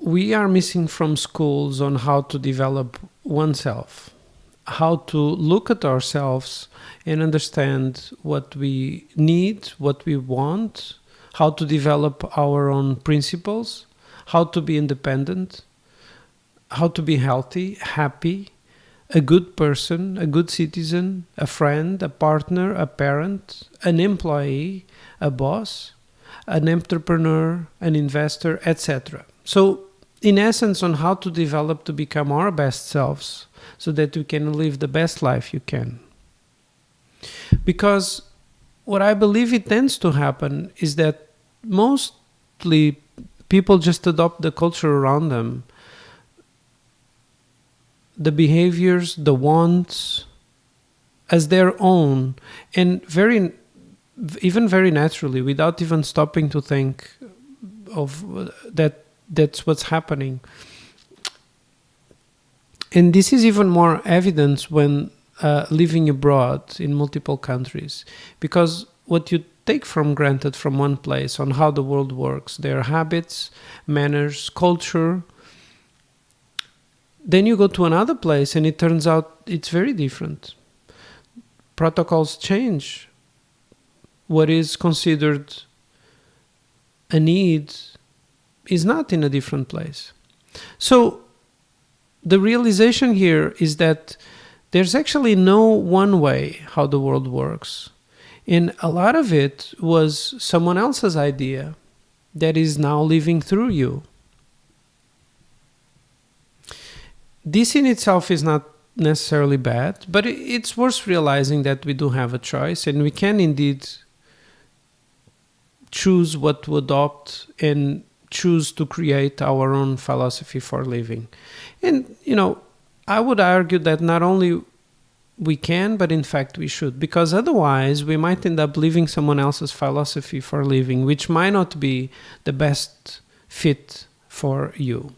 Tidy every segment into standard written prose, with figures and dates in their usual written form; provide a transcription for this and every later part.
we are missing from schools on how to develop oneself, how to look at ourselves and understand what we need, what we want, how to develop our own principles, how to be independent, how to be healthy, happy, a good person, a good citizen, a friend, a partner, a parent, an employee, a boss, an entrepreneur, an investor, etc. So, in essence, on how to develop to become our best selves so that you can live the best life you can. Because what I believe it tends to happen is that mostly people just adopt the culture around them, the behaviors, the wants, as their own, and even very naturally, without even stopping to think of that's what's happening. And this is even more evident when living abroad in multiple countries, because what you take for granted from one place on how the world works, their habits, manners, culture, then you go to another place and it turns out it's very different. Protocols change. What is considered a need is not in a different place. So the realization here is that there's actually no one way how the world works. And a lot of it was someone else's idea that is now living through you. This in itself is not necessarily bad, but it's worth realizing that we do have a choice and we can indeed choose what to adopt and choose to create our own philosophy for living. And, I would argue that not only we can, but in fact we should, because otherwise we might end up living someone else's philosophy for living, which might not be the best fit for you.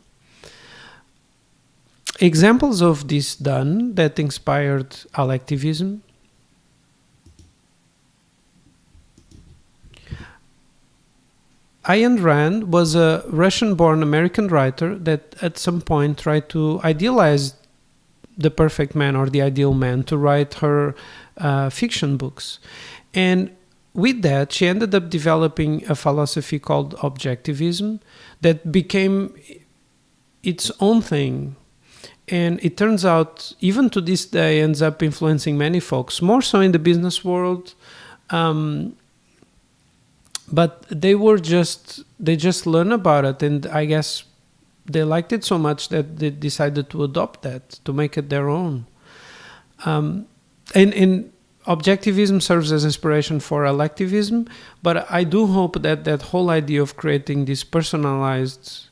Examples of this done that inspired Al3ctivism. Ayn Rand was a Russian-born American writer that at some point tried to idealize the perfect man or the ideal man to write her fiction books. And with that, she ended up developing a philosophy called objectivism that became its own thing. And it turns out, even to this day, ends up influencing many folks, more so in the business world. But they just learned about it, and I guess they liked it so much that they decided to adopt that, to make it their own. And objectivism serves as inspiration for Al3ctivism, but I do hope that that whole idea of creating this personalized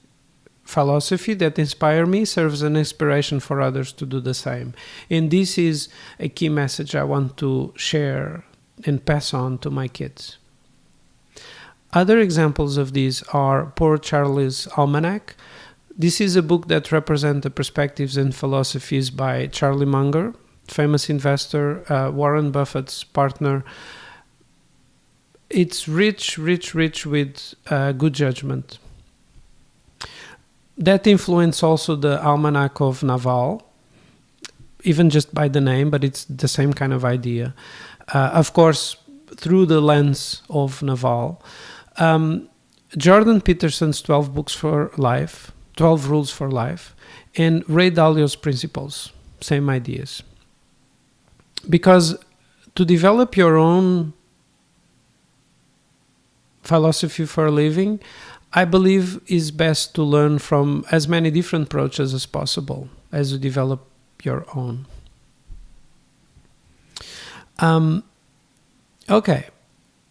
philosophy that inspires me serves an inspiration for others to do the same. And this is a key message I want to share and pass on to my kids. Other examples of these are Poor Charlie's Almanac. This is a book that represents the perspectives and philosophies by Charlie Munger, famous investor, Warren Buffett's partner. It's rich with good judgment. That influenced also the Almanac of Naval, even just by the name, but it's the same kind of idea. Of course, through the lens of Naval. Jordan Peterson's 12 Rules for Life, and Ray Dalio's Principles, same ideas. Because to develop your own philosophy for living, I believe is best to learn from as many different approaches as possible as you develop your own. Okay.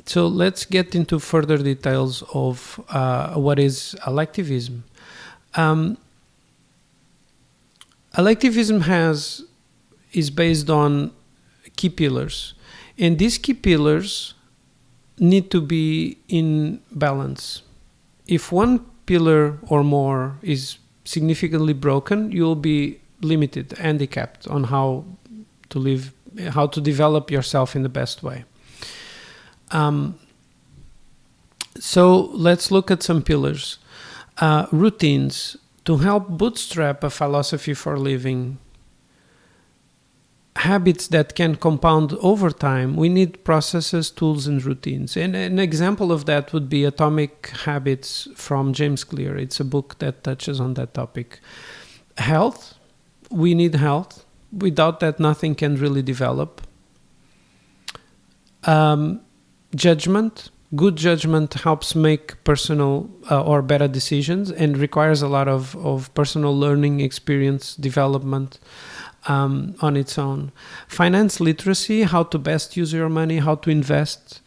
So let's get into further details of what is Al3ctivism. Al3ctivism is based on key pillars, and these key pillars need to be in balance. If one pillar or more is significantly broken, you'll be limited, handicapped on how to live, how to develop yourself in the best way. So let's look at some pillars. Routines. To help bootstrap a philosophy for living, habits that can compound over time, we need processes, tools, and routines. And an example of that would be Atomic Habits from James Clear. It's a book that touches on that topic. Health, we need health. Without that, nothing can really develop. Judgment, good judgment helps make personal or better decisions and requires a lot of personal learning, experience, development on its own. Finance literacy, how to best use your money, how to invest.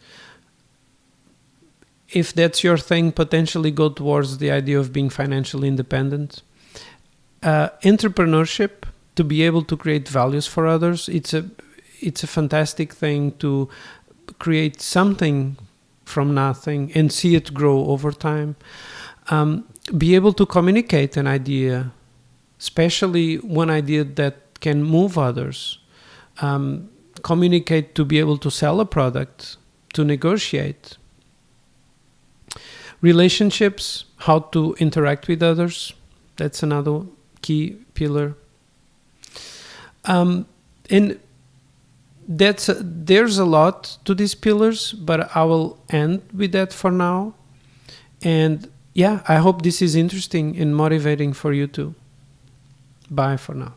If that's your thing, potentially go towards the idea of being financially independent. Entrepreneurship, to be able to create values for others. It's a fantastic thing to create something from nothing and see it grow over time. Be able to communicate an idea, especially one idea that can move others. Communicate to be able to sell a product, to negotiate. Relationships, how to interact with others. That's another key pillar. And there's a lot to these pillars, but I will end with that for now. And yeah, I hope this is interesting and motivating for you too. Bye for now.